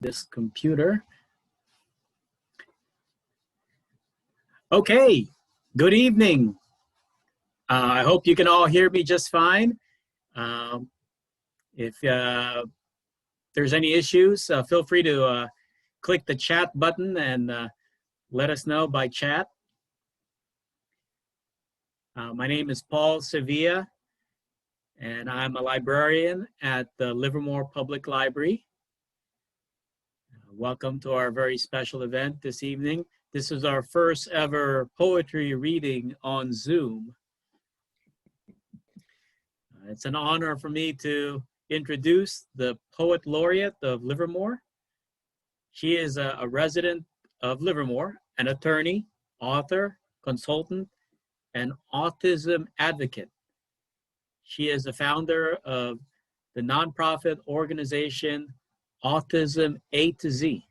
this computer. Okay, good evening. I hope you can all hear me just fine. If there's any issues, feel free to click the chat button and let us know by chat. My name is Paul Sevilla, and I'm a librarian at the Livermore Public Library. Welcome to our very special event this evening. This is our first ever poetry reading on Zoom. It's an honor for me to introduce the Poet Laureate of Livermore. She is a resident of Livermore, an attorney, author, consultant, and autism advocate. She is the founder of the nonprofit organization Autism A to Z.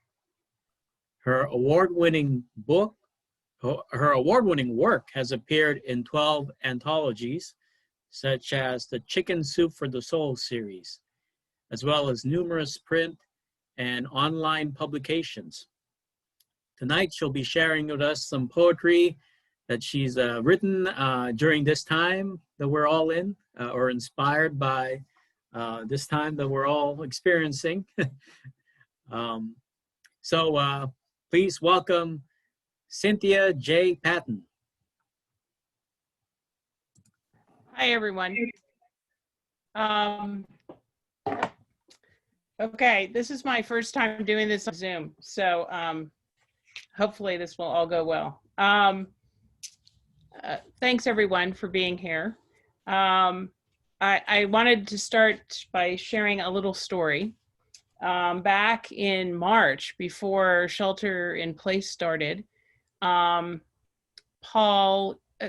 Her award-winning book, her award-winning work has appeared in 12 anthologies, such as the Chicken Soup for the Soul series, as well as numerous print and online publications. Tonight, she'll be sharing with us some poetry that she's written during this time that we're all in, or inspired by this time that we're all experiencing. So please welcome Cynthia J Patton. Hi, everyone. Okay, this is my first time doing this on Zoom, so hopefully this will all go well. Thanks, everyone, for being here. I wanted to start by sharing a little story. Back in March, before shelter in place started, Paul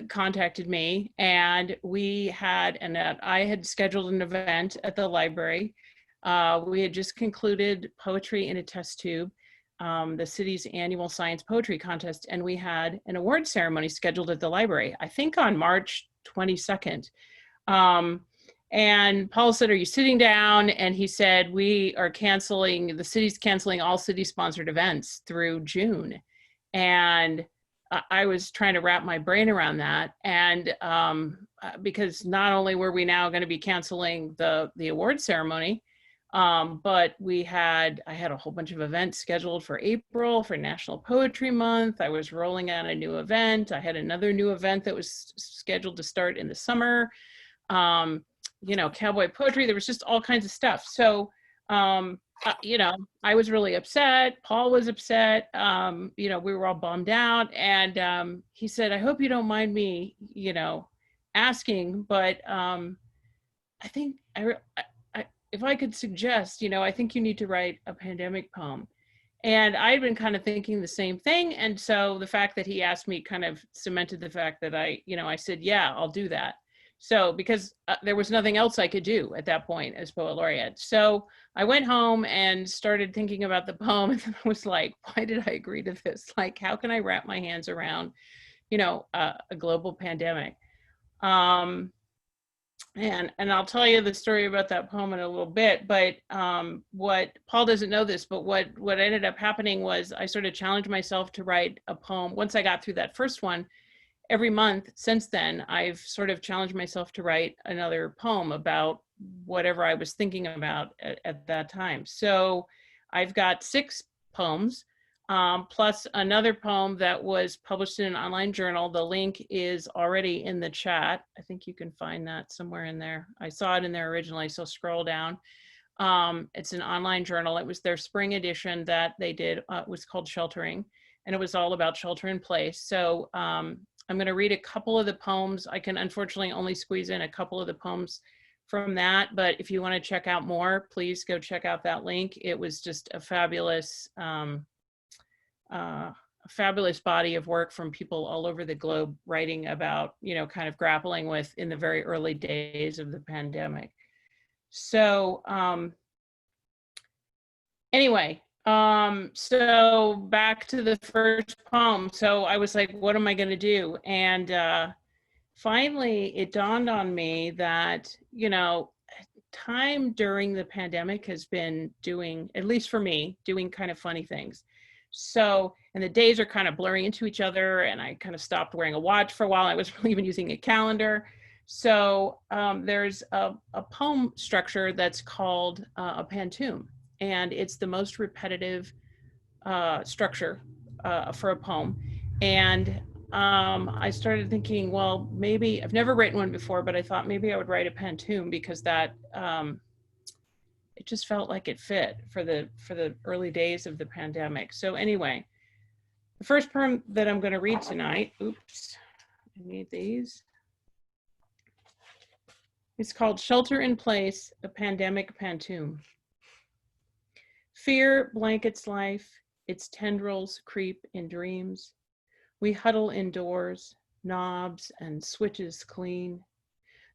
contacted me, and I had scheduled an event at the library. We had just concluded Poetry in a Test Tube, the city's annual science poetry contest, and we had an award ceremony scheduled at the library, I think on March 22nd. And Paul said, "Are you sitting down?" And he said, "We are the city's canceling all city-sponsored events through June." And I was trying to wrap my brain around that. And because not only were we now going to be canceling the award ceremony, but I had a whole bunch of events scheduled for April for National Poetry Month. I was rolling out a new event. I had another new event that was scheduled to start in the summer. Cowboy poetry. There was just all kinds of stuff. So, I was really upset. Paul was upset. We were all bummed out. And he said, "I hope you don't mind me, asking, but I think if I could suggest, I think you need to write a pandemic poem." And I'd been kind of thinking the same thing. And so the fact that he asked me kind of cemented the fact that I said, "Yeah, I'll do that." So because there was nothing else I could do at that point as Poet Laureate. So I went home and started thinking about the poem, and I was like, why did I agree to this? Like, how can I wrap my hands around, a global pandemic? And I'll tell you the story about that poem in a little bit, but what Paul doesn't know this, but what ended up happening was I sort of challenged myself to write a poem. Once I got through that first one, every month since then, I've sort of challenged myself to write another poem about whatever I was thinking about at that time. So I've got 6 poems, plus another poem that was published in an online journal. The link is already in the chat. I think you can find that somewhere in there. I saw it in there originally, so scroll down. It's an online journal. It was their spring edition that they did. It was called Sheltering, and it was all about shelter in place. So I'm going to read a couple of the poems. I can unfortunately only squeeze in a couple of the poems from that, but if you want to check out more, please go check out that link. It was just a fabulous body of work from people all over the globe writing about, kind of grappling with in the very early days of the pandemic. So anyway, so back to the first poem. So I was like, what am I going to do? And finally, it dawned on me that, time during the pandemic has been doing, at least for me, doing kind of funny things. So, and the days are kind of blurring into each other, and I kind of stopped wearing a watch for a while. I was really even using a calendar. So there's a poem structure that's called a pantoum, and it's the most repetitive structure for a poem. And I started thinking, well, maybe I've never written one before, but I thought maybe I would write a pantoum, because that it just felt like it fit for the early days of the pandemic. So anyway, the first poem that I'm going to read tonight, oops, I need these. It's called Shelter in Place, a Pandemic Pantoum. Fear blankets life, its tendrils creep in dreams. We huddle indoors, knobs and switches clean,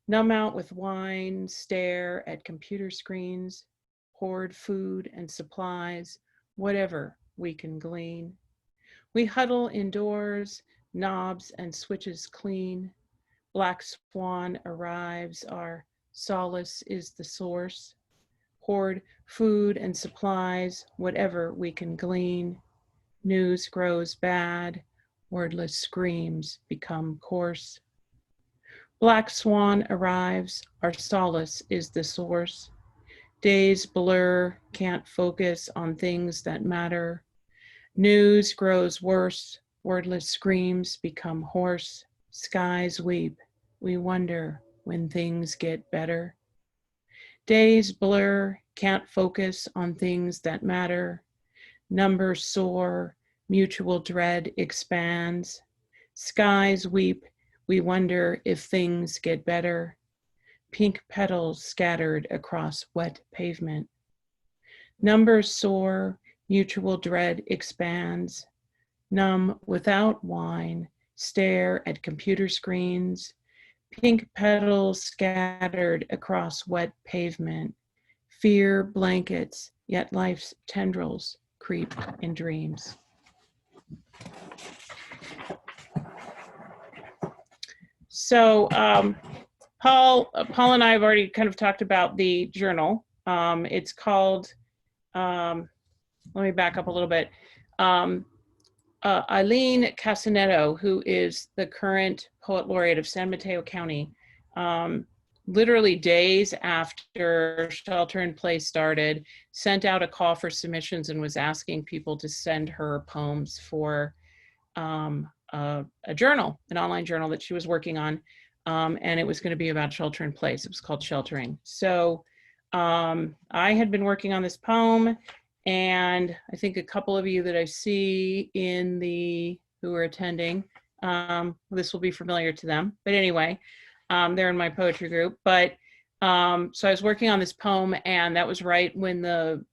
numb out with wine, stare at computer screens, hoard food and supplies, whatever we can glean. We huddle indoors, knobs and switches clean. Black swan arrives, our solace is the source. Hoard food and supplies, whatever we can glean. News grows bad, wordless screams become coarse. Black swan arrives, our solace is the source. Days blur, can't focus on things that matter. News grows worse, wordless screams become hoarse. Skies weep, we wonder when things get better. Days blur, can't focus on things that matter. Numbers soar, mutual dread expands. Skies weep, we wonder if things get better. Pink petals scattered across wet pavement. Numbers soar, mutual dread expands. Numb without wine, stare at computer screens. Pink petals scattered across wet pavement. Fear blankets, yet life's tendrils creep in dreams. So Paul and I have already kind of talked about the journal. It's called, let me back up a little bit. Eileen Casanetto, who is the current Poet Laureate of San Mateo County, literally days after Shelter in Place started, sent out a call for submissions and was asking people to send her poems for a journal, an online journal that she was working on. And it was going to be about shelter in place. It was called Sheltering. So I had been working on this poem, and I think a couple of you that I see in who are attending, this will be familiar to them. But anyway, they're in my poetry group. But so I was working on this poem, and that was right when the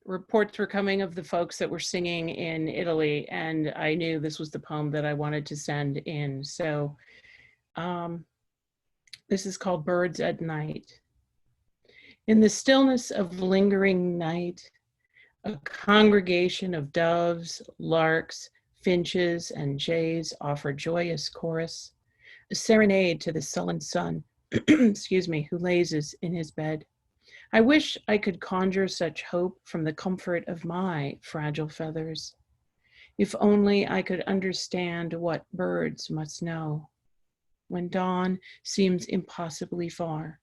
reports were coming of the folks that were singing in Italy, and I knew this was the poem that I wanted to send in. So this is called Birds at Night. In the stillness of lingering night, a congregation of doves, larks, finches, and jays offer joyous chorus, a serenade to the sullen sun, excuse me, who lazes in his bed. I wish I could conjure such hope from the comfort of my fragile feathers. If only I could understand what birds must know. When dawn seems impossibly far,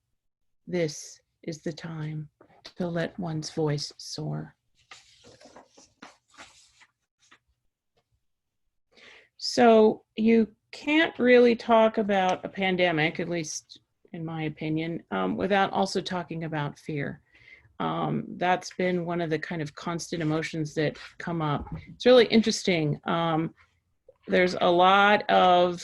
this is the time to let one's voice soar. So you can't really talk about a pandemic, at least in my opinion, without also talking about fear. That's been one of the kind of constant emotions that come up. It's really interesting. There's a lot of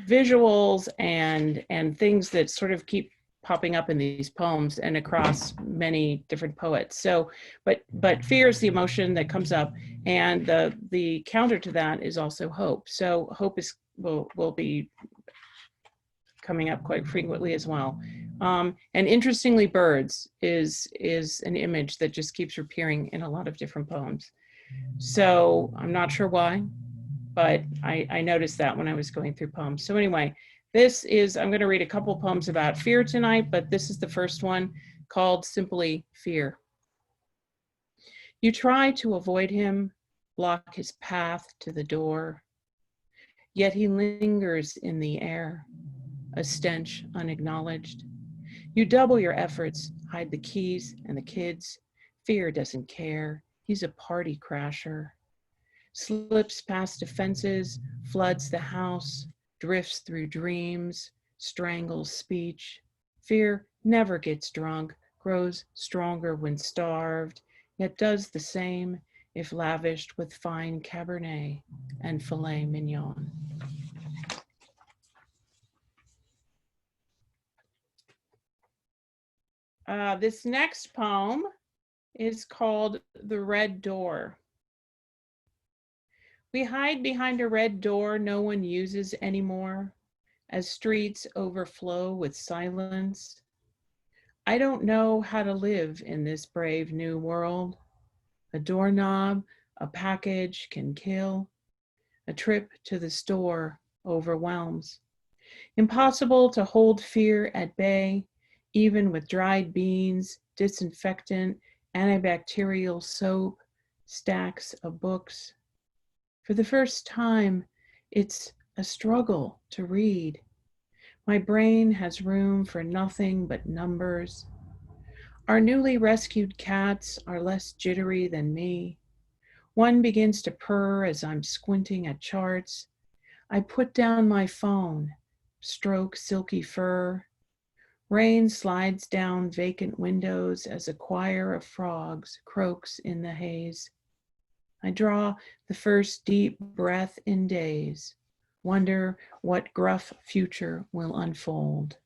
visuals and things that sort of keep popping up in these poems and across many different poets. So, but fear is the emotion that comes up, and the counter to that is also hope. So hope will be coming up quite frequently as well. And interestingly, birds is an image that just keeps appearing in a lot of different poems. So I'm not sure why, but I noticed that when I was going through poems. So anyway, I'm going to read a couple poems about fear tonight, but this is the first one, called simply Fear. You try to avoid him, block his path to the door, yet he lingers in the air, a stench unacknowledged. You double your efforts, hide the keys and the kids. Fear doesn't care. He's a party crasher. Slips past defenses, floods the house, drifts through dreams, strangles speech. Fear never gets drunk, grows stronger when starved, yet does the same if lavished with fine Cabernet and filet mignon. This next poem is called The Red Door. We hide behind a red door no one uses anymore, as streets overflow with silence. I don't know how to live in this brave new world. A doorknob, a package can kill. A trip to the store overwhelms. Impossible to hold fear at bay, even with dried beans, disinfectant, antibacterial soap, stacks of books. For the first time, it's a struggle to read. My brain has room for nothing but numbers. Our newly rescued cats are less jittery than me. One begins to purr as I'm squinting at charts. I put down my phone, stroke silky fur. Rain slides down vacant windows as a choir of frogs croaks in the haze. I draw the first deep breath in days, wonder what gruff future will unfold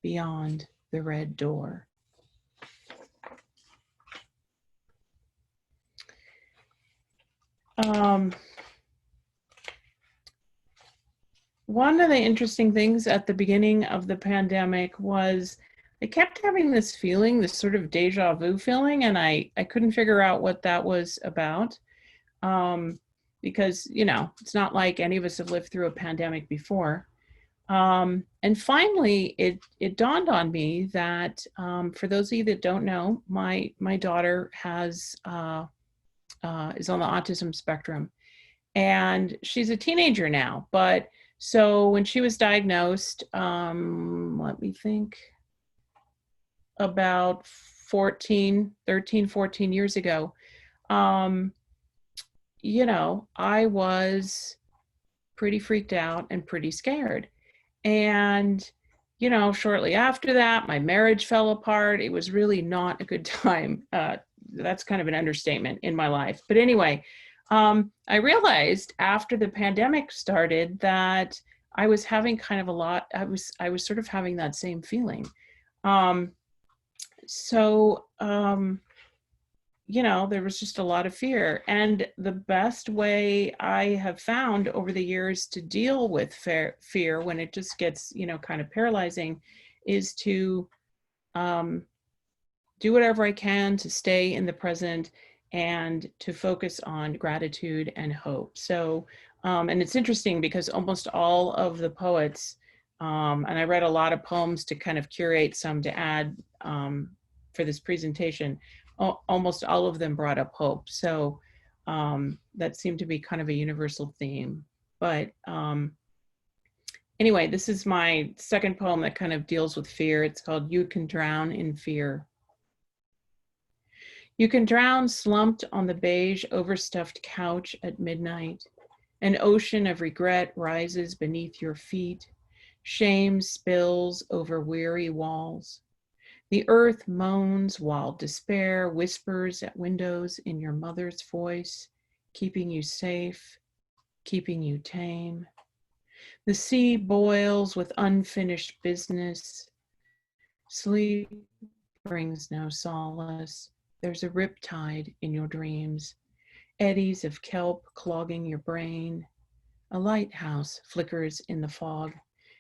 beyond the red door. One of the interesting things at the beginning of the pandemic was I kept having this feeling, this sort of deja vu feeling, and I couldn't figure out what that was about. Because, it's not like any of us have lived through a pandemic before. And finally, it dawned on me that for those of you that don't know, my daughter is on the autism spectrum, and she's a teenager now. But so when she was diagnosed, let me think, about 13, 14 years ago, I was pretty freaked out and pretty scared. And, shortly after that, my marriage fell apart. It was really not a good time. That's kind of an understatement in my life. But anyway, I realized after the pandemic started that I was having kind of I was sort of having that same feeling. There was just a lot of fear. And the best way I have found over the years to deal with fear when it just gets, kind of paralyzing, is to do whatever I can to stay in the present and to focus on gratitude and hope. So, and it's interesting because almost all of the poets, and I read a lot of poems to kind of curate some to add for this presentation, almost all of them brought up hope. So that seemed to be kind of a universal theme. But anyway, this is my second poem that kind of deals with fear. It's called You Can Drown in Fear. You can drown slumped on the beige overstuffed couch at midnight. An ocean of regret rises beneath your feet. Shame spills over weary walls. The earth moans while despair whispers at windows in your mother's voice, keeping you safe, keeping you tame. The sea boils with unfinished business. Sleep brings no solace. There's a riptide in your dreams, eddies of kelp clogging your brain. A lighthouse flickers in the fog.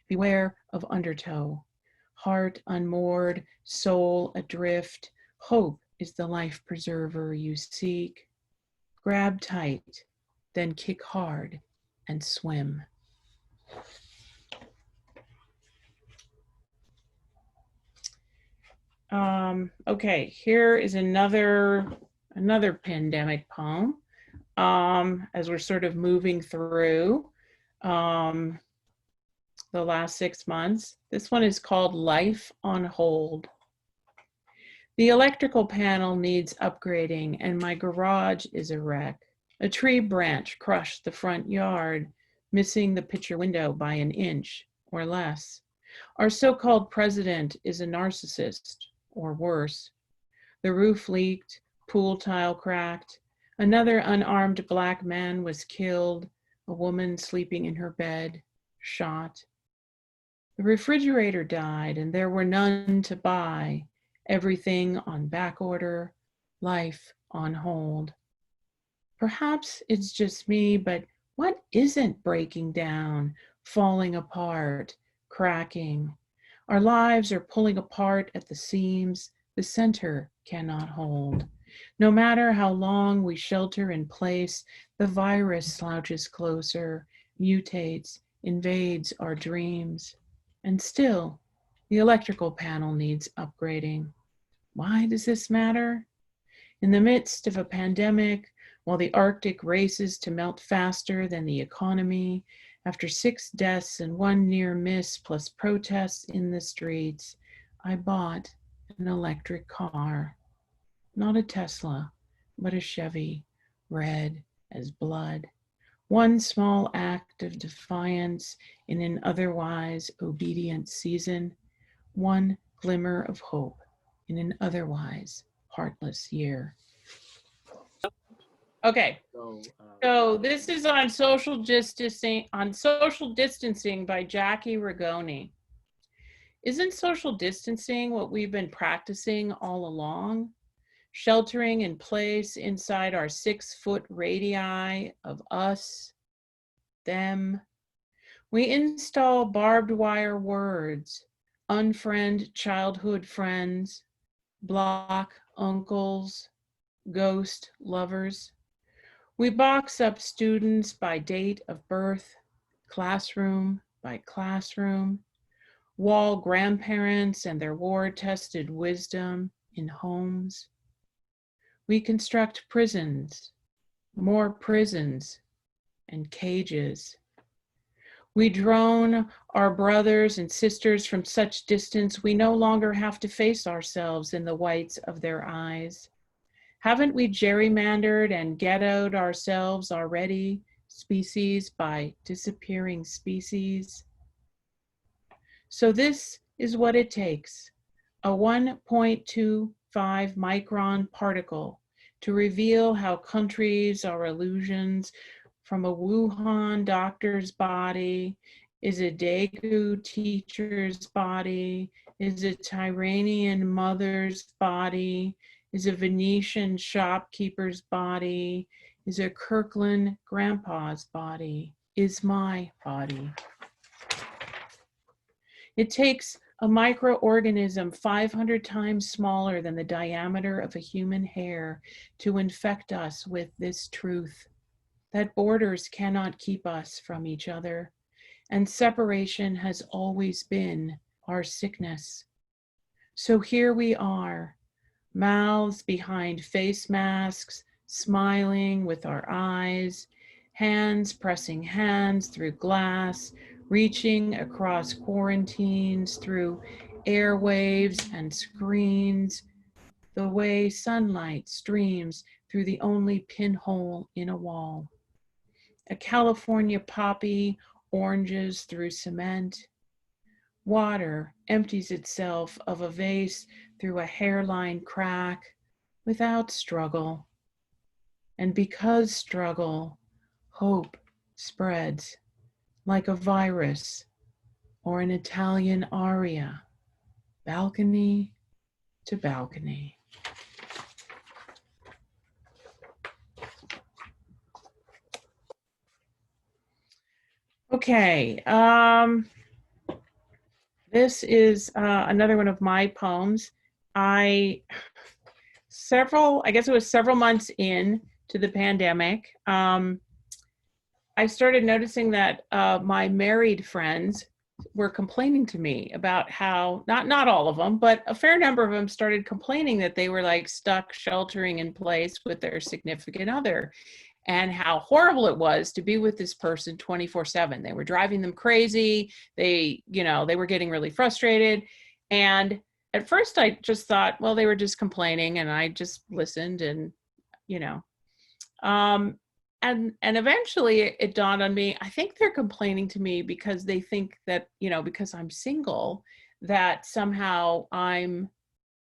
Beware of undertow. Heart unmoored, soul adrift. Hope is the life preserver you seek. Grab tight, then kick hard and swim. Okay, here is another pandemic poem. As we're sort of moving through the last 6 months. This one is called Life on Hold. The electrical panel needs upgrading and my garage is a wreck. A tree branch crushed the front yard, missing the picture window by an inch or less. Our so-called president is a narcissist, or worse. The roof leaked, pool tile cracked. Another unarmed Black man was killed, a woman sleeping in her bed, shot. The refrigerator died and there were none to buy. Everything on back order, life on hold. Perhaps it's just me, but what isn't breaking down, falling apart, cracking? Our lives are pulling apart at the seams. The center cannot hold. No matter how long we shelter in place, the virus slouches closer, mutates, invades our dreams. And still, the electrical panel needs upgrading. Why does this matter? In the midst of a pandemic, while the Arctic races to melt faster than the economy, after 6 deaths and 1 near miss plus protests in the streets, I bought an electric car. Not a Tesla, but a Chevy, red as blood. One small act of defiance in an otherwise obedient season. One glimmer of hope in an otherwise heartless year. Okay, so this is on social distancing by Jackie Rigoni. Isn't social distancing what we've been practicing all along? Sheltering in place inside our 6-foot radii of us, them. We install barbed wire words, unfriend childhood friends, block uncles, ghost lovers. We box up students by date of birth, classroom by classroom, wall grandparents and their war-tested wisdom in homes. We construct prisons, more prisons, and cages. We drone our brothers and sisters from such distance we no longer have to face ourselves in the whites of their eyes. Haven't we gerrymandered and ghettoed ourselves already, species by disappearing species? So this is what it takes, a 1.25 micron particle to reveal how countries are illusions from a Wuhan doctor's body, is a Daegu teacher's body, is a Tyranian mother's body, is a Venetian shopkeeper's body, is a Kirkland grandpa's body, is my body. It takes a microorganism 500 times smaller than the diameter of a human hair to infect us with this truth, that borders cannot keep us from each other, and separation has always been our sickness. So here we are, mouths behind face masks, smiling with our eyes, hands pressing hands through glass, reaching across quarantines through airwaves and screens, the way sunlight streams through the only pinhole in a wall. A California poppy oranges through cement. Water empties itself of a vase through a hairline crack without struggle. And because struggle, hope spreads like a virus or an Italian aria, balcony to balcony. Okay, this is another one of my poems. I guess it was several months in to the pandemic. I started noticing that my married friends were complaining to me about how, not all of them, but a fair number of them started complaining that they were like stuck sheltering in place with their significant other, and how horrible it was to be with this person 24/7. They were driving them crazy. They were getting really frustrated. And at first I just thought, well, they were just complaining, and I just listened, and you know, um, and eventually it dawned on me, I think they're complaining to me because they think that, because I'm single, that somehow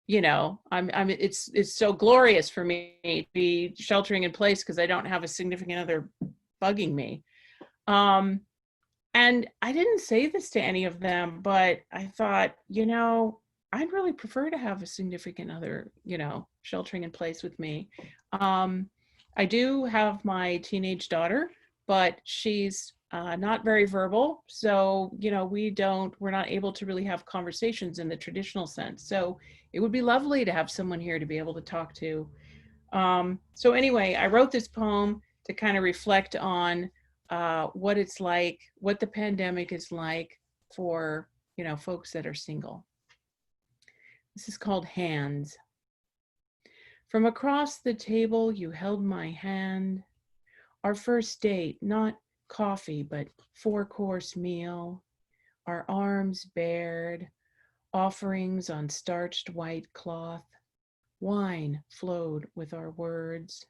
it's so glorious for me to be sheltering in place because I don't have a significant other bugging me. And I didn't say this to any of them, but I thought, I'd really prefer to have a significant other, sheltering in place with me. I do have my teenage daughter, but she's not very verbal. So, we're not able to really have conversations in the traditional sense. So it would be lovely to have someone here to be able to talk to. So anyway, I wrote this poem to kind of reflect on what it's like, what the pandemic is like for, folks that are single. This is called Hands. From across the table, you held my hand. Our first date, not coffee, but 4-course meal. Our arms bared, offerings on starched white cloth. Wine flowed with our words.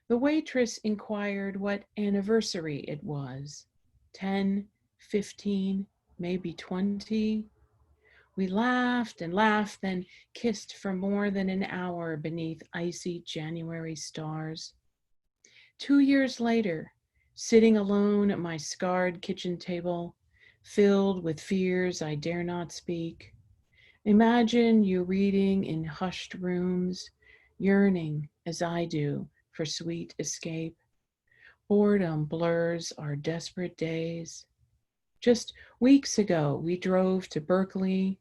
The waitress inquired what anniversary it was. 10, 15, maybe 20. We laughed and laughed, then kissed for more than an hour beneath icy January stars. 2 years later, sitting alone at my scarred kitchen table, filled with fears I dare not speak, imagine you reading in hushed rooms, yearning as I do for sweet escape. Boredom blurs our desperate days. Just weeks ago, we drove to Berkeley,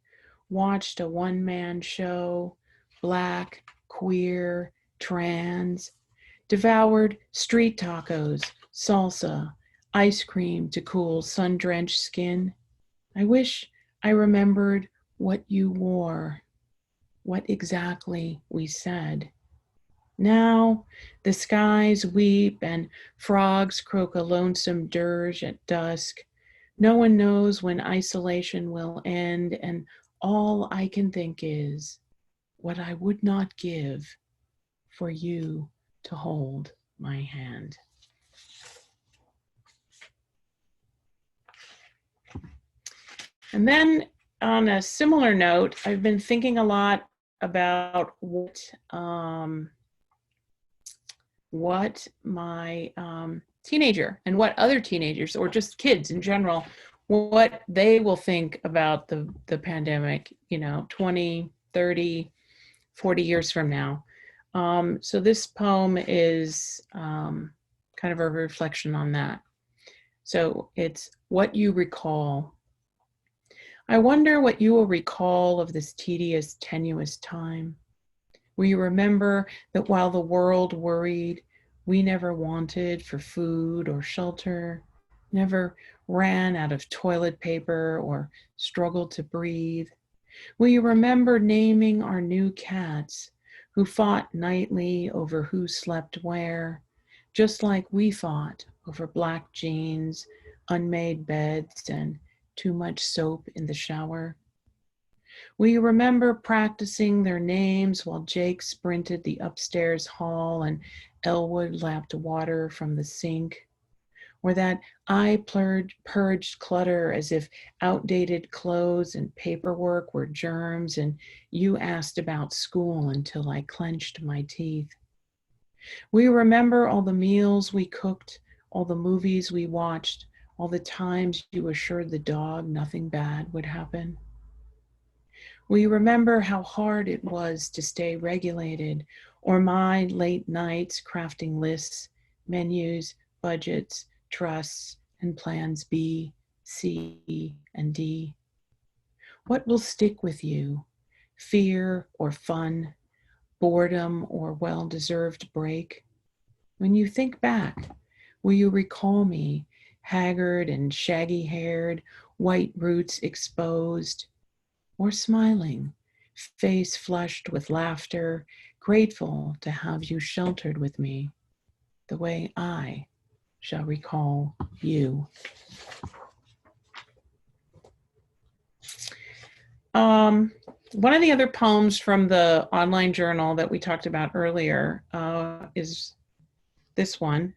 watched a one-man show, Black, queer, trans, devoured street tacos, salsa, ice cream to cool sun-drenched skin. I wish I remembered what you wore, what exactly we said. Now the skies weep and frogs croak a lonesome dirge at dusk. No one knows when isolation will end, and all I can think is what I would not give for you to hold my hand. And then on a similar note, I've been thinking a lot about what my teenager and what other teenagers or just kids in general, what they will think about the pandemic, 20, 30, 40 years from now. So this poem is kind of a reflection on that. So it's what you recall. I wonder what you will recall of this tedious, tenuous time. Will you remember that while the world worried, we never wanted for food or shelter, never ran out of toilet paper or struggled to breathe? Will you remember naming our new cats who fought nightly over who slept where, just like we fought over black jeans, unmade beds, and too much soap in the shower? Will you remember practicing their names while Jake sprinted the upstairs hall and Elwood lapped water from the sink? Or that I purged clutter as if outdated clothes and paperwork were germs, and you asked about school until I clenched my teeth? Will you remember all the meals we cooked, all the movies we watched, all the times you assured the dog nothing bad would happen? Will you remember how hard it was to stay regulated, or my late nights crafting lists, menus, budgets, trusts, and plans B, C, and D? What will stick with you? Fear or fun, boredom or well-deserved break? When you think back, Will you recall me, haggard and shaggy-haired, white roots exposed, or smiling, face flushed with laughter, grateful to have you sheltered with me, the way I shall recall you. One of the other poems from the online journal that we talked about earlier is this one.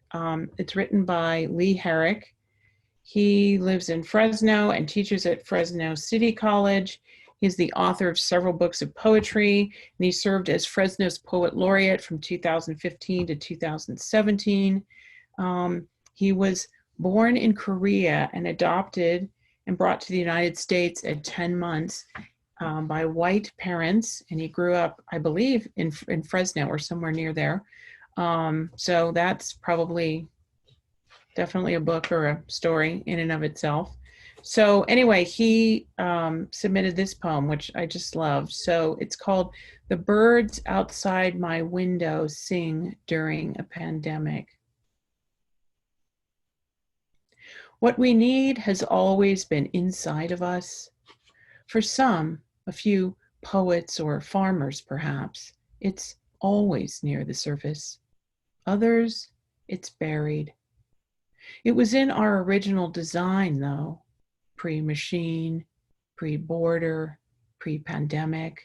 It's written by Lee Herrick. He lives in Fresno and teaches at Fresno City College. He's the author of several books of poetry, and he served as Fresno's Poet Laureate from 2015 to 2017. He was born in Korea and adopted and brought to the United States at 10 months by white parents, and he grew up, I believe, in Fresno or somewhere near there. So that's probably definitely a book or a story in and of itself. So anyway, he submitted this poem, which I just love. So it's called "The Birds Outside My Window Sing During a Pandemic." What we need has always been inside of us. For some, a few poets or farmers perhaps, it's always near the surface. Others, it's buried. It was in our original design, though, pre-machine, pre-border, pre-pandemic.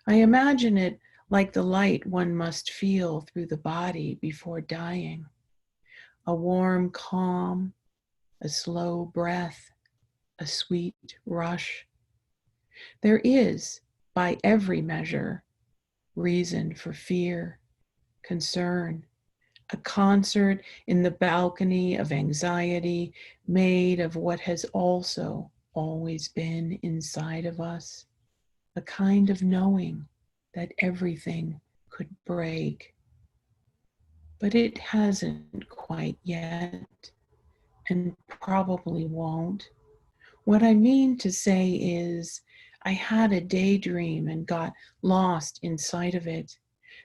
I imagine it like the light one must feel through the body before dying. A warm calm, a slow breath, a sweet rush. There is, by every measure, reason for fear, concern, a concert in the balcony of anxiety made of what has also always been inside of us, a kind of knowing that everything could break. But it hasn't quite yet, and probably won't. What I mean to say is, I had a daydream and got lost inside of it.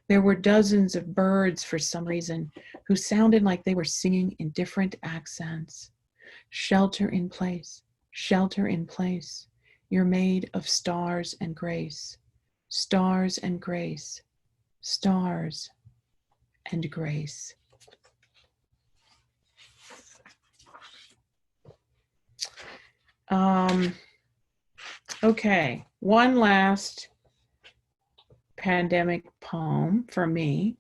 There were dozens of birds for some reason who sounded like they were singing in different accents. Shelter in place, shelter in place. You're made of stars and grace, stars and grace, stars and grace. Okay, one last pandemic poem for me.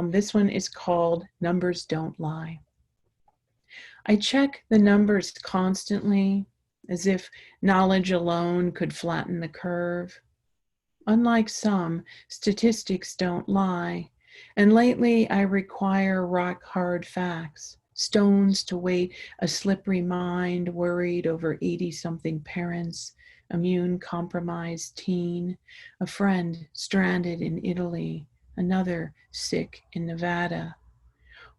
This one is called "Numbers Don't Lie." I check the numbers constantly, as if knowledge alone could flatten the curve. Unlike some, statistics don't lie, and lately I require rock-hard facts, stones to weight a slippery mind worried over 80-something parents, immune-compromised teen, a friend stranded in Italy, another sick in Nevada,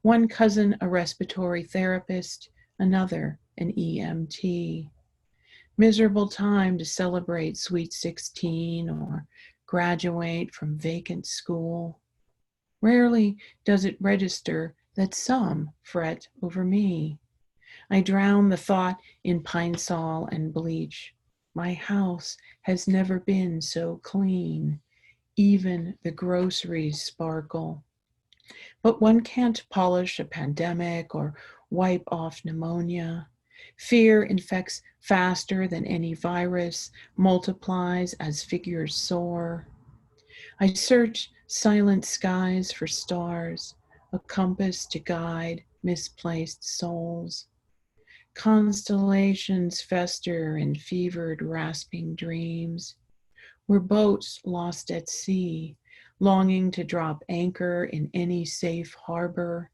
one cousin a respiratory therapist, another an EMT. Miserable time to celebrate Sweet 16 or graduate from vacant school. Rarely does it register that some fret over me. I drown the thought in Pine Sol and bleach. My house has never been so clean. Even the groceries sparkle. But one can't polish a pandemic or wipe off pneumonia. Fear infects faster than any virus, multiplies as figures soar. I search silent skies for stars, a compass to guide misplaced souls. Constellations fester in fevered, rasping dreams. We're boats lost at sea, longing to drop anchor in any safe harbor.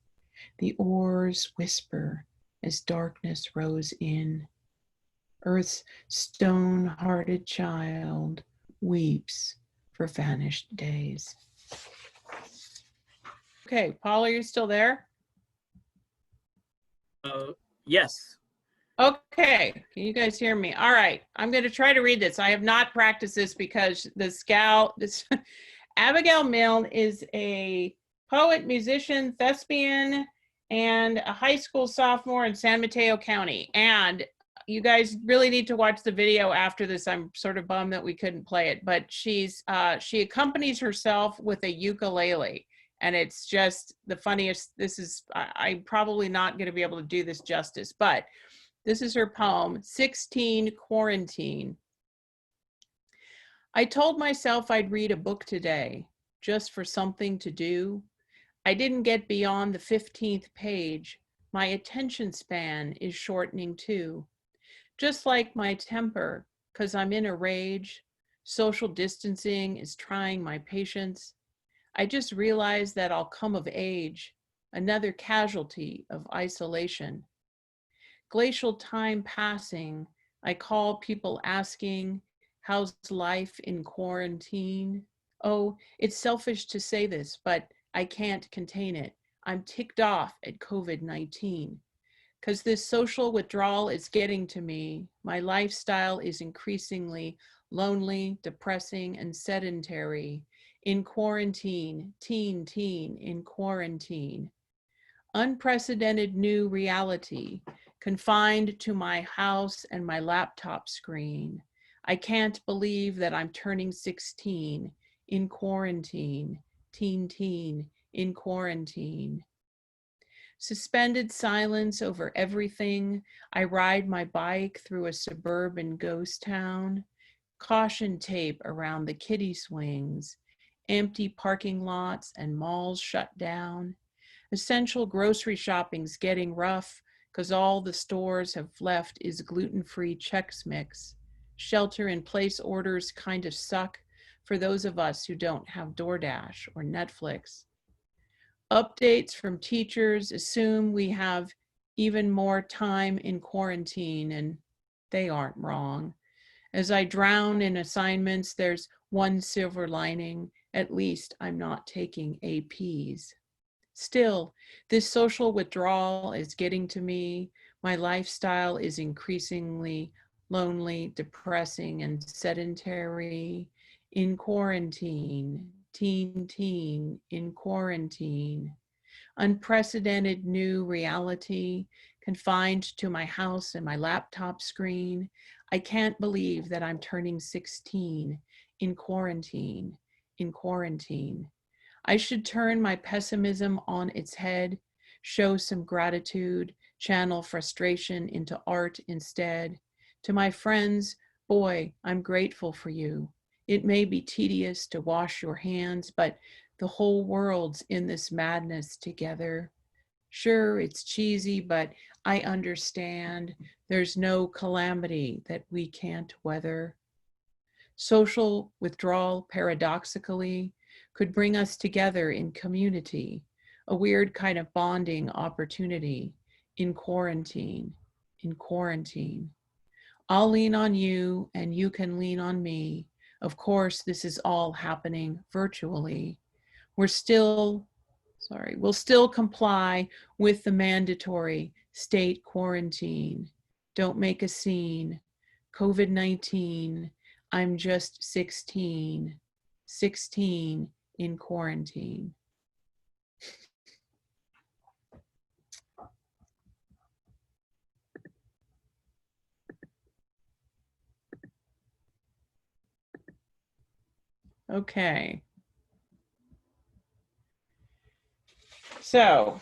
The oars whisper as darkness rows in. Earth's stone-hearted child weeps for vanished days. Okay, Paul, are you still there? Yes. Okay, can you guys hear me? All right, I'm going to try to read this. I have not practiced this because this Abigail Milne is a poet, musician, thespian, and a high school sophomore in San Mateo County. And you guys really need to watch the video after this. I'm sort of bummed that we couldn't play it, but she accompanies herself with a ukulele, and it's just the funniest. I'm probably not going to be able to do this justice, but this is her poem, 16 Quarantine. I told myself I'd read a book today, just for something to do. I didn't get beyond the 15th page. My attention span is shortening too. Just like my temper, 'cause I'm in a rage. Social distancing is trying my patience. I just realized that I'll come of age, another casualty of isolation. Glacial time passing, I call people asking, how's life in quarantine? Oh, it's selfish to say this, but I can't contain it. I'm ticked off at COVID-19. Because this social withdrawal is getting to me. My lifestyle is increasingly lonely, depressing, and sedentary. In quarantine, teen, in quarantine. Unprecedented new reality, confined to my house and my laptop screen. I can't believe that I'm turning 16 in quarantine, teen, in quarantine. Suspended silence over everything. I ride my bike through a suburban ghost town. Caution tape around the kiddie swings. Empty parking lots and malls shut down. Essential grocery shopping's getting rough because all the stores have left is gluten-free Chex Mix. Shelter-in-place orders kind of suck for those of us who don't have DoorDash or Netflix. Updates from teachers assume we have even more time in quarantine, and they aren't wrong. As I drown in assignments, there's one silver lining. At least I'm not taking APs. Still, this social withdrawal is getting to me. My lifestyle is increasingly lonely, depressing, and sedentary. In quarantine, teen, in quarantine. Unprecedented new reality, confined to my house and my laptop screen. I can't believe that I'm turning 16 in quarantine, in quarantine. I should turn my pessimism on its head, show some gratitude, channel frustration into art instead. To my friends, boy, I'm grateful for you. It may be tedious to wash your hands, but the whole world's in this madness together. Sure, it's cheesy, but I understand. There's no calamity that we can't weather. Social withdrawal, paradoxically, could bring us together in community, a weird kind of bonding opportunity in quarantine, in quarantine. I'll lean on you and you can lean on me. Of course, this is all happening virtually. We'll still comply with the mandatory state quarantine. Don't make a scene. COVID-19, I'm just 16 in quarantine. Okay. So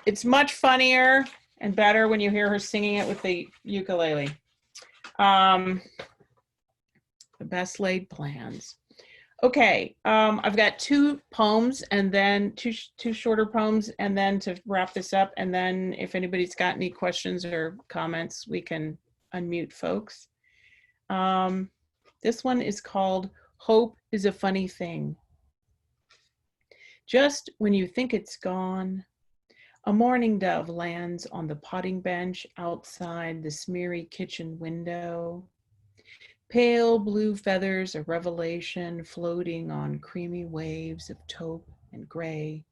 it's much funnier and better when you hear her singing it with the ukulele. The best laid plans. Okay, I've got two poems and then two shorter poems, and then to wrap this up, and then if anybody's got any questions or comments, we can unmute folks. This one is called Hope is a Funny Thing. Just when you think it's gone, a mourning dove lands on the potting bench outside the smeary kitchen window. Pale blue feathers, a revelation floating on creamy waves of taupe and gray.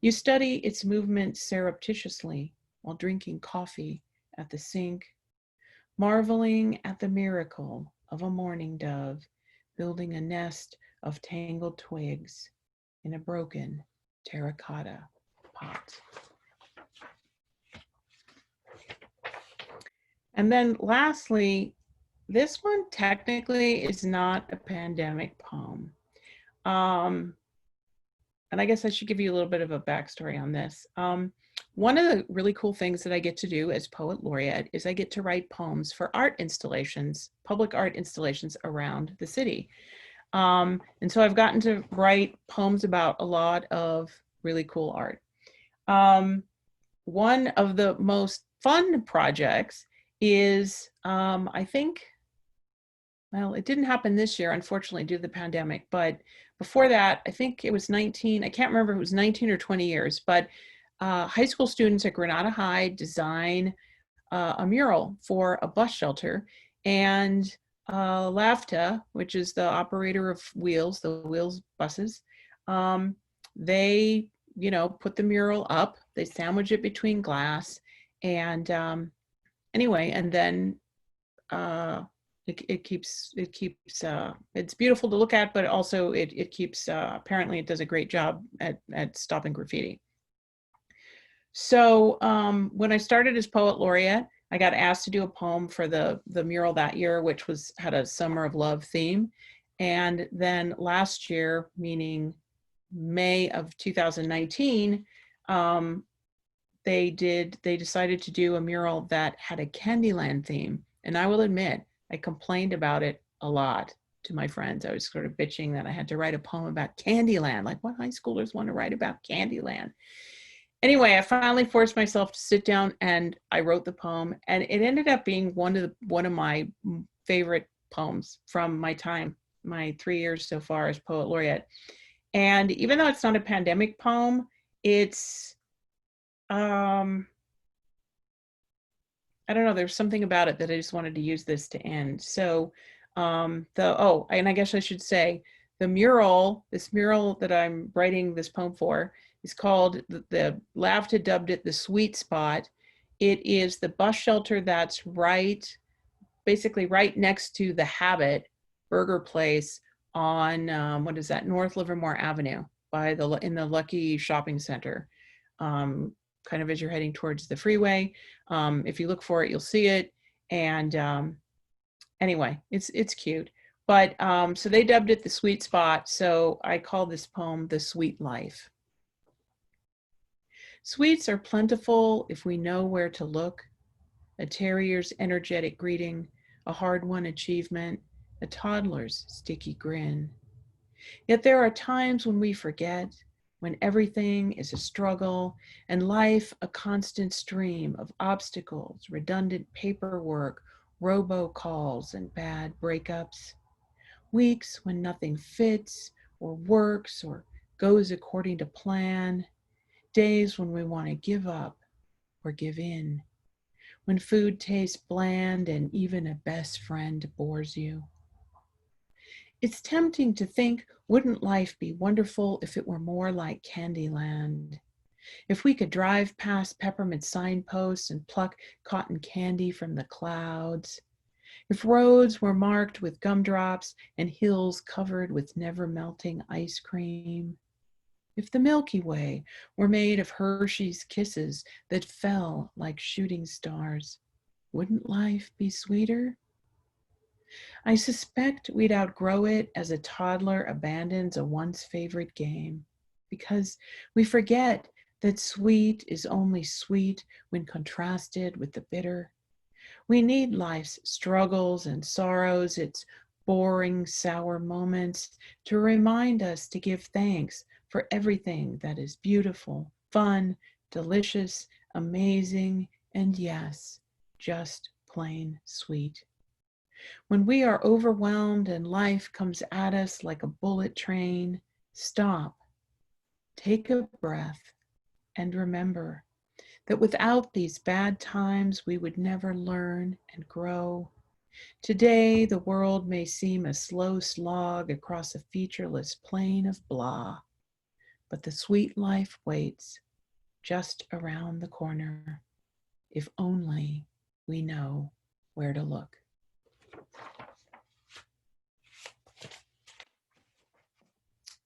You study its movement surreptitiously while drinking coffee at the sink, marveling at the miracle of a mourning dove building a nest of tangled twigs in a broken terracotta pot. And then lastly, this one technically is not a pandemic poem. And I guess I should give you a little bit of a backstory on this. One of the really cool things that I get to do as Poet Laureate is I get to write poems for art installations, public art installations around the city. And so I've gotten to write poems about a lot of really cool art. One of the most fun projects is, I think, well, it didn't happen this year, unfortunately, due to the pandemic. But before that, I think it was 19, I can't remember if it was 19 or 20 years, but high school students at Granada High design a mural for a bus shelter. And LAFTA, which is the operator of Wheels, the Wheels buses, they, put the mural up, they sandwich it between glass. And anyway, and then it's beautiful to look at, but also it keeps, apparently it does a great job at stopping graffiti. So when I started as Poet Laureate, I got asked to do a poem for the mural that year, which had a Summer of Love theme. And then last year, meaning May of 2019, they decided to do a mural that had a Candyland theme. And I will admit, I complained about it a lot to my friends. I was sort of bitching that I had to write a poem about Candyland. Like, what high schoolers want to write about Candyland? Anyway, I finally forced myself to sit down and I wrote the poem, and it ended up being one of my favorite poems from my 3 years so far as Poet Laureate. And even though it's not a pandemic poem, it's I don't know, there's something about it that I just wanted to use this to end. So and I guess I should say this mural that I'm writing this poem for is called, the LAFTA dubbed it the Sweet Spot. It is the bus shelter that's basically right next to the Habit Burger Place on, North Livermore Avenue in the Lucky Shopping Center. Kind of as you're heading towards the freeway. If you look for it, you'll see it. And anyway, it's cute. But so they dubbed it the Sweet Spot. So I call this poem The Sweet Life. Sweets are plentiful if we know where to look. A terrier's energetic greeting, a hard-won achievement, a toddler's sticky grin. Yet there are times when we forget, when everything is a struggle and life a constant stream of obstacles, redundant paperwork, robocalls, and bad breakups. Weeks when nothing fits or works or goes according to plan. Days when we want to give up or give in. When food tastes bland and even a best friend bores you. It's tempting to think, wouldn't life be wonderful if it were more like Candyland? If we could drive past peppermint signposts and pluck cotton candy from the clouds. If roads were marked with gumdrops and hills covered with never-melting ice cream. If the Milky Way were made of Hershey's kisses that fell like shooting stars, wouldn't life be sweeter? I suspect we'd outgrow it as a toddler abandons a once favorite game, because we forget that sweet is only sweet when contrasted with the bitter. We need life's struggles and sorrows, its boring, sour moments, to remind us to give thanks for everything that is beautiful, fun, delicious, amazing, and yes, just plain sweet. When we are overwhelmed and life comes at us like a bullet train, stop, take a breath, and remember that without these bad times, we would never learn and grow. Today, the world may seem a slow slog across a featureless plain of blah, but the sweet life waits just around the corner, if only we know where to look.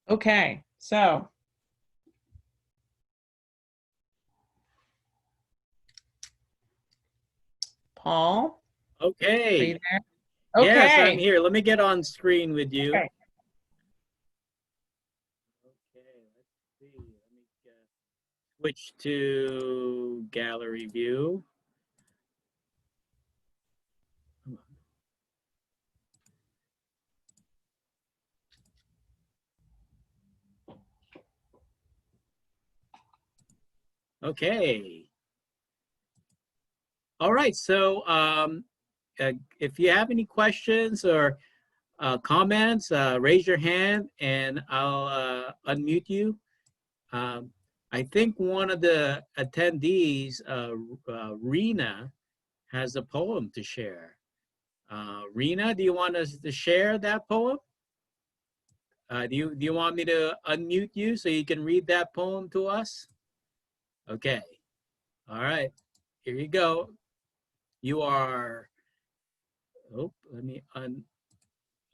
Okay, so Paul, are you Okay. there? Yes, I'm Okay. here. Let me get on screen with you. Okay. Okay, let's see. Let me switch to gallery view. Come on. Okay. All right. So if you have any questions or comments, raise your hand and I'll unmute you. I think one of the attendees, Rena, has a poem to share. Rena, do you want us to share that poem? Do you want me to unmute you so you can read that poem to us? Okay. All right. Here you go. You are. Oh, let me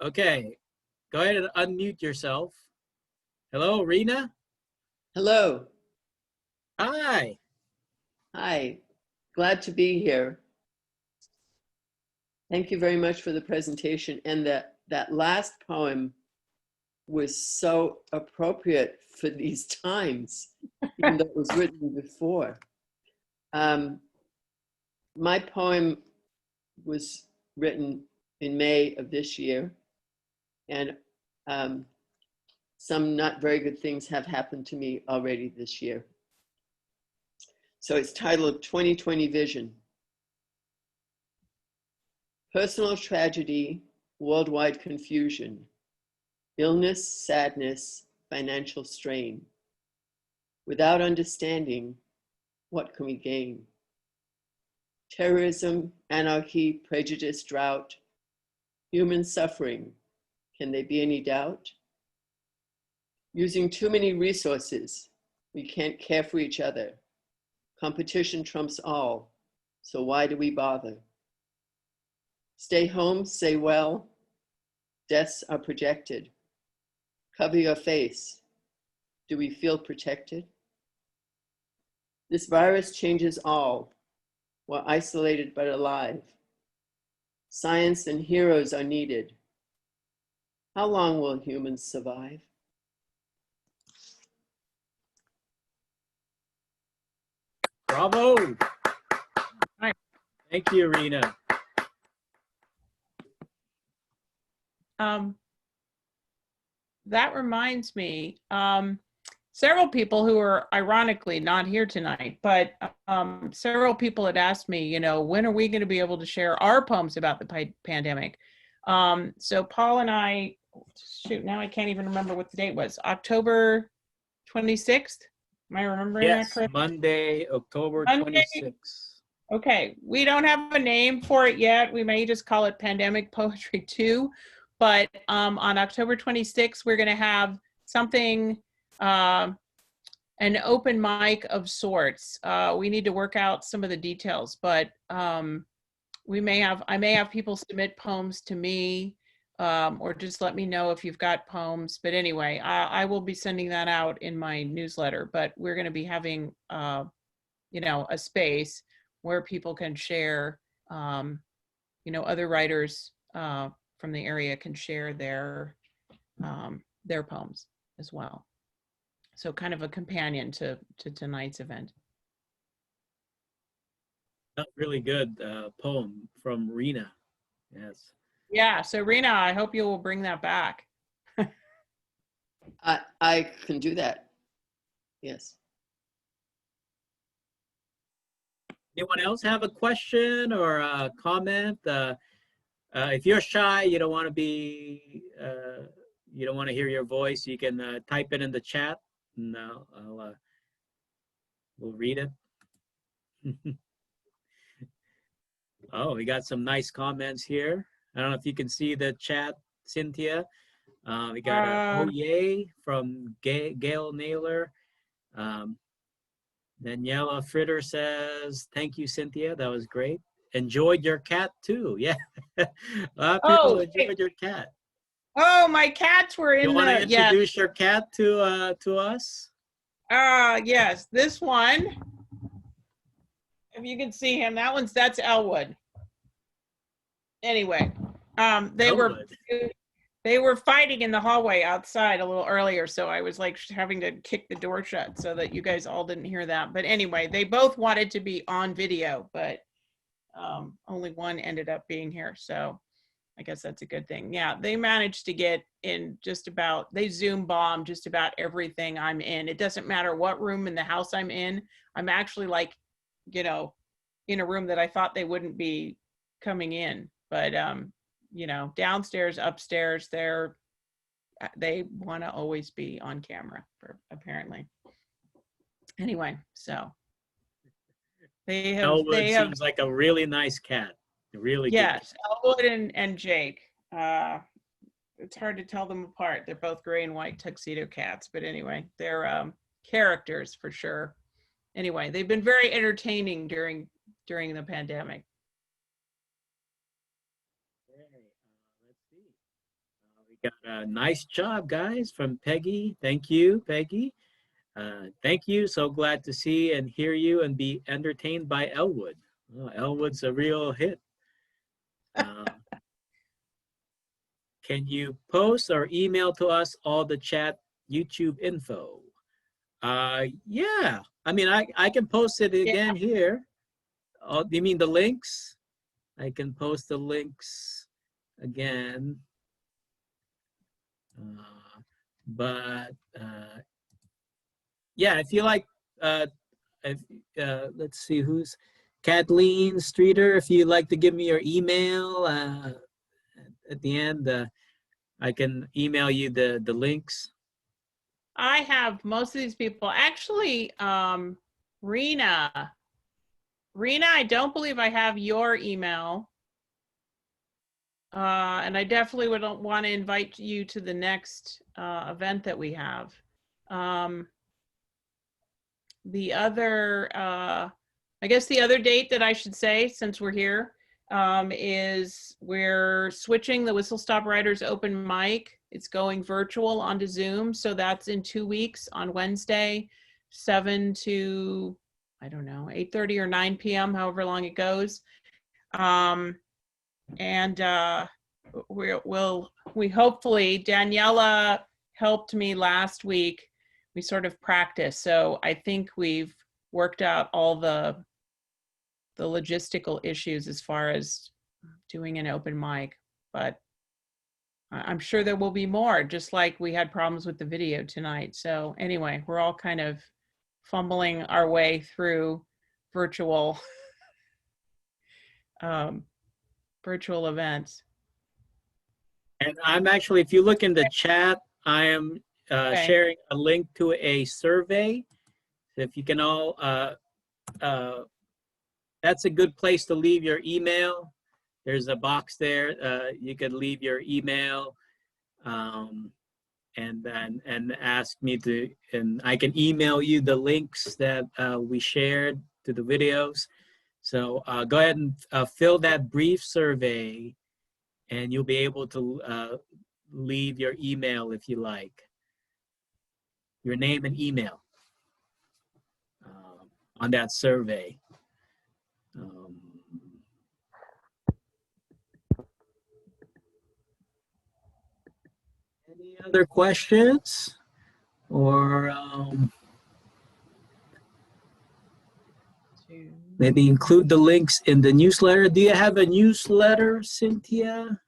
Okay. Go ahead and unmute yourself. Hello, Rena. Hello. Hi. Hi. Glad to be here. Thank you very much for the presentation. And that last poem was so appropriate for these times, even though it was written before. My poem was written in May of this year, and some not very good things have happened to me already this year. So it's titled 2020 Vision. Personal tragedy, worldwide confusion, illness, sadness, financial strain. Without understanding, what can we gain? Terrorism, anarchy, prejudice, drought, human suffering, can there be any doubt? Using too many resources, we can't care for each other. Competition trumps all, so why do we bother? Stay home, stay well. Deaths are projected. Cover your face. Do we feel protected? This virus changes all. We're isolated but alive. Science and heroes are needed. How long will humans survive? Bravo. Hi. Thank you, Rena. That reminds me, several people who are ironically not here tonight, but several people had asked me, you know, when are we going to be able to share our poems about the pandemic? So Paul and I, shoot, now I can't even remember what the date was, October 26th? Am I remembering that Yes, correctly? Monday, October Monday. 26th. Okay, we don't have a name for it yet. We may just call it Pandemic Poetry 2. But on October 26th, we're going to have something, an open mic of sorts. We need to work out some of the details, but I may have people submit poems to me, or just let me know if you've got poems. But anyway, I will be sending that out in my newsletter. But we're going to be having, you know, a space where people can share, you know, other writers from the area can share their poems as well. So kind of a companion to tonight's event. That's really good poem from Rena. Yes. Yeah, so Rena, I hope you will bring that back. I can do that. Yes. Anyone else have a question or a comment? If you're shy, you don't want to be, you don't want to hear your voice, you can type it in the chat and we'll read it. Oh, we got some nice comments here. I don't know if you can see the chat, Cynthia. We got a oh yay from Gail Naylor. Daniela Fritter says, thank you, Cynthia. That was great. Enjoyed your cat too. Yeah. A lot of people enjoyed your cat. Oh, my cats were in You want to the, yeah. introduce your cat to us? Yes, this one. If you can see him, that's Elwood. anyway, Elwood. they were fighting in the hallway outside a little earlier, so I was like having to kick the door shut so that you guys all didn't hear that. But anyway, they both wanted to be on video, but only one ended up being here, so I guess that's a good thing. Yeah, they managed to get in they Zoom bombed just about everything I'm in. It doesn't matter what room in the house I'm in. I'm actually like, in a room that I thought they wouldn't be coming in, but downstairs, upstairs, they want to always be on camera, apparently. Anyway, so Elwood seems like a really nice cat. Really good. Yes, Elwood and Jake. It's hard to tell them apart. They're both gray and white tuxedo cats, but anyway, they're characters for sure. Anyway, they've been very entertaining during the pandemic. Let's see. We got a nice job, guys, from Peggy. Thank you, Peggy. Thank you. So glad to see and hear you and be entertained by Elwood. Oh, Elwood's a real hit. Can you post or email to us all the chat YouTube info? Yeah. I mean, I can post it again here. Oh, you mean the links? I can post the links again. Yeah, if you like, let's see, who's Kathleen Streeter. If you'd like to give me your email at the end, I can email you the links. I have most of these people. Actually, Rena, I don't believe I have your email. And I definitely would want to invite you to the next event that we have. The other, I guess the other date that I should say, since we're here, is we're switching the Whistle Stop Writers open mic. It's going virtual onto Zoom. So that's in 2 weeks on Wednesday, 7 to, I don't know, 8:30 or 9 p.m., however long it goes. We hopefully, Daniela helped me last week. We sort of practiced. So I think we've worked out all the logistical issues as far as doing an open mic, but I'm sure there will be more, just like we had problems with the video tonight. So anyway, we're all kind of fumbling our way through virtual virtual events. And I'm actually, if you look in the chat, I am sharing a link to a survey. So if you can all, that's a good place to leave your email. There's a box there. You could leave your email and ask me to, and I can email you the links that we shared to the videos. So go ahead and fill that brief survey, and you'll be able to leave your email if you like. Your name and email on that survey. Any other questions? Or maybe include the links in the newsletter. Do you have a newsletter, Cynthia?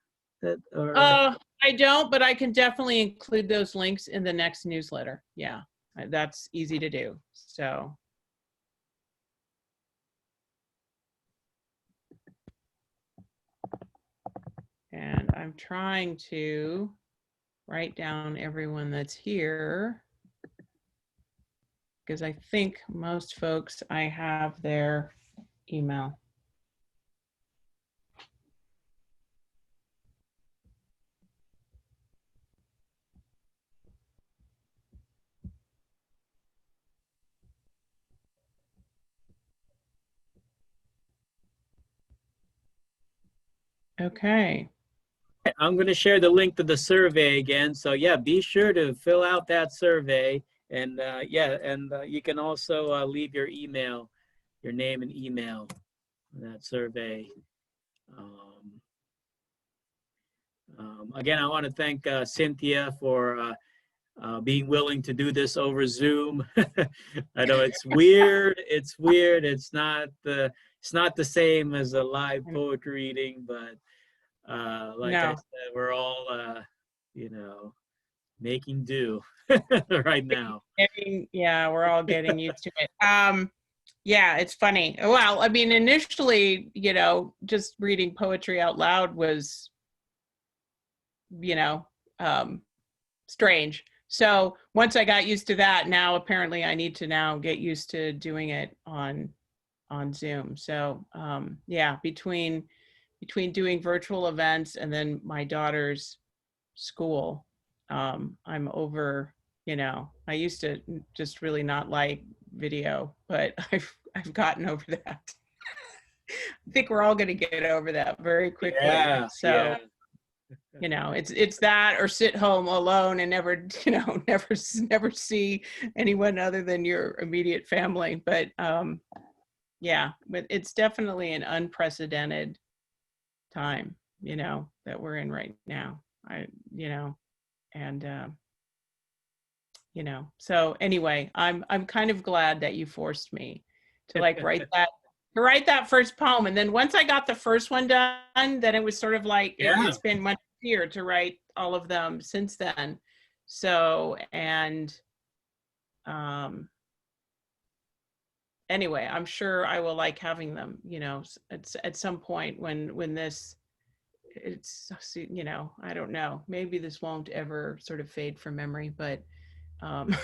I don't, but I can definitely include those links in the next newsletter. Yeah, that's easy to do. So. And I'm trying to write down everyone that's here, because I think most folks, I have their email. Okay. I'm going to share the link to the survey again. So yeah, be sure to fill out that survey. And you can also leave your email, your name and email in that survey. Again, I want to thank Cynthia for being willing to do this over Zoom. I know it's weird. It's weird. It's not the same as a live poetry reading, but like I No. said, we're all you know, making do right now. Yeah, we're all getting used to it. Yeah, it's funny. Well, I mean, initially, just reading poetry out loud was, you know, strange. So once I got used to that, now apparently I need to now get used to doing it on Zoom. So yeah, between doing virtual events and then my daughter's school, I'm over, I used to just really not like video, but I've gotten over that. I think we're all going to get over that very quickly. Yeah, So, yeah. it's that or sit home alone and never, never see anyone other than your immediate family. But yeah, but it's definitely an unprecedented time, that we're in right now. And so anyway, I'm kind of glad that you forced me to write that first poem. And then once I got the first one done, then it was sort of like Yeah. it's been much easier to write all of them since then. So, and anyway, I'm sure I will like having them, at some point when this, I don't know, maybe this won't ever sort of fade from memory, but I'm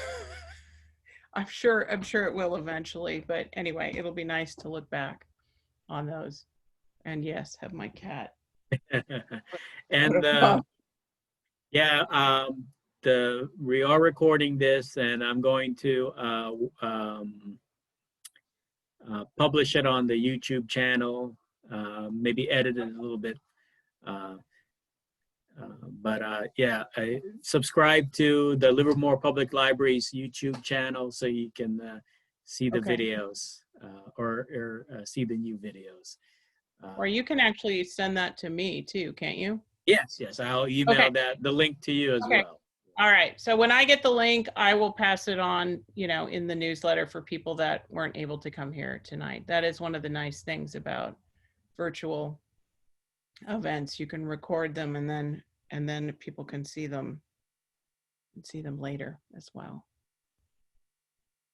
sure it will eventually. But anyway, it'll be nice to look back on those. And yes, have my cat. And yeah, we are recording this, and I'm going to publish it on the YouTube channel, maybe edit it a little bit. But yeah, I subscribe to the Livermore Public Library's YouTube channel so you can see the videos or see the new videos. Or you can actually send that to me too, can't you? Yes, I'll email the link to you as well. All right. So when I get the link, I will pass it on, in the newsletter for people that weren't able to come here tonight. That is one of the nice things about virtual events. You can record them and then people can see them later as well.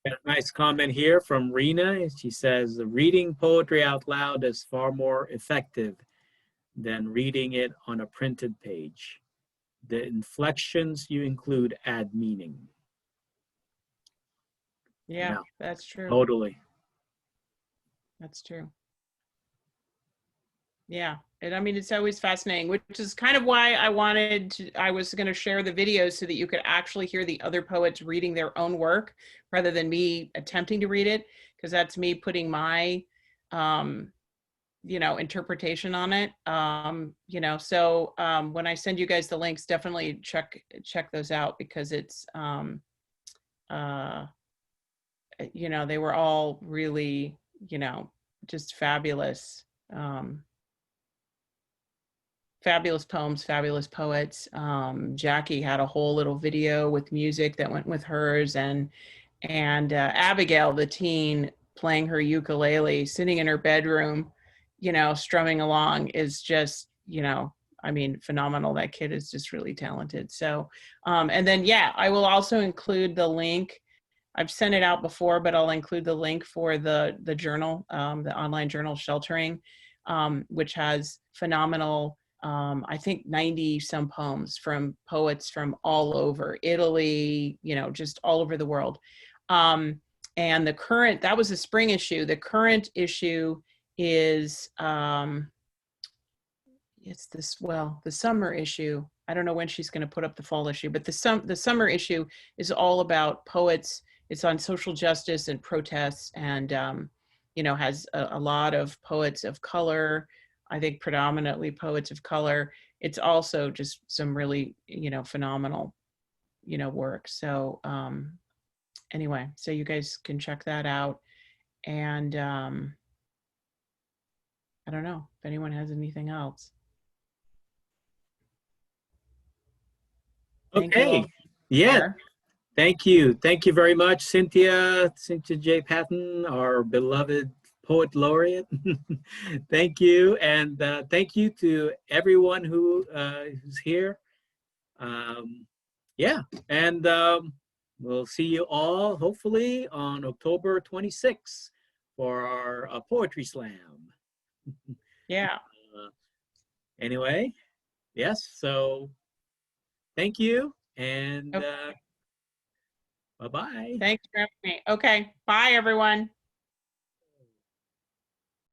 Got a nice comment here from Rena. She says, reading poetry out loud is far more effective than reading it on a printed page. The inflections you include add meaning. Yeah, that's true. Totally. That's true. Yeah. And I mean, it's always fascinating, which is kind of why I was going to share the videos so that you could actually hear the other poets reading their own work rather than me attempting to read it, because that's me putting my, interpretation on it. So when I send you guys the links, definitely check those out, because it's, they were all really, just fabulous. Fabulous poems, fabulous poets. Jackie had a whole little video with music that went with hers, and Abigail, the teen, playing her ukulele, sitting in her bedroom, strumming along, is just, I mean, phenomenal. That kid is just really talented. So, and then, yeah, I will also include the link. I've sent it out before, but I'll include the link for the journal, the online journal Sheltering, which has phenomenal, I think 90 some poems from poets from all over Italy, just all over the world. And that was the spring issue. The current issue is, the summer issue. I don't know when she's going to put up the fall issue, but the summer issue is all about poets. It's on social justice and protests, and, has a lot of poets of color. I think predominantly poets of color. It's also just some really, phenomenal, work. So anyway, so you guys can check that out. And I don't know if anyone has anything else. Thank you Okay. all. Yeah. Thank you. Thank you very much, Cynthia J Patton, our beloved poet laureate. Thank you. And thank you to everyone who's here. Yeah. And we'll see you all hopefully on October 26th for our poetry slam. Yeah. Anyway, yes. So thank you. And Okay. bye-bye. Thanks for having me. Okay. Bye, everyone.